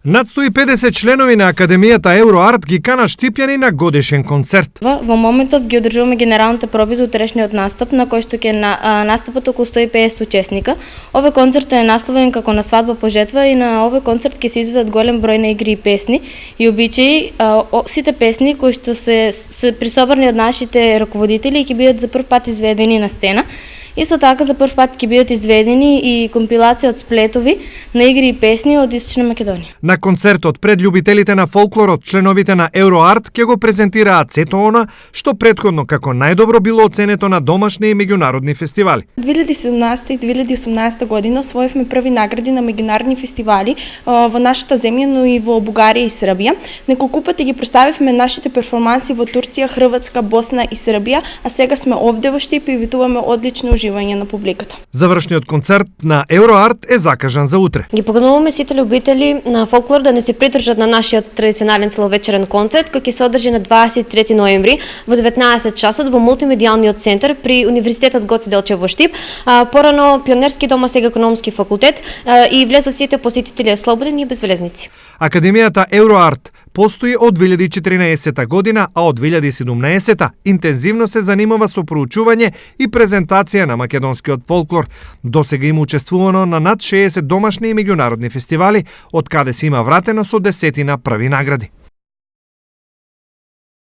Над 150 членови на Академијата Евроарт ги кана Штипјани на годишен концерт. Во моментов ги одржуваме генералните проби за утрешниот настап, на кој што ќе настапат околу 150 учесника. Овој концерт е насловен како на свадба по жетва и на овој концерт ќе се изведат голем број на игри и песни и обичаи. Сите песни кои што се присобрани од нашите раководители ќе бидат за прв пат изведени на сцена. Исто така за прв пат ќе бидат изведени и компилација од сплетови на игри и песни од Источна Македонија. На концертот пред љубителите на фолклорот, членовите на Евроарт ќе го презентираат сето она што претходно како најдобро било оценето на домашни и меѓународни фестивали. 2017 и 2018 година освоивме први награди на меѓународни фестивали во нашата земја, но и во Бугарија и Србија. Неколку пати ги представивме нашите перформанси во Турција, Хрватска, Босна и Србија, а сега сме овде во Штип и витуваме одлично уживање на публиката. Завршниот концерт на Евроарт е закажан за утре. Ги покануваме сите љубители на фолклор да не се придржат на нашиот традиционален целовечерен концерт кој ќе се одржи на 23 ноември во 19 часот во мултимедијалниот центар при Универзитетот Гоце Делчев во Штип. Порано Пионерски дом, сега Економски факултет и влезот сите посетители слободни и без влезници. Академијата Евроарт постои од 2014 година, а од 2017 интензивно се занимава со проучување и презентација на македонскиот фолклор. Досега има учествувано на над 60 домашни и меѓународни фестивали, од каде се има вратено со десетина први награди.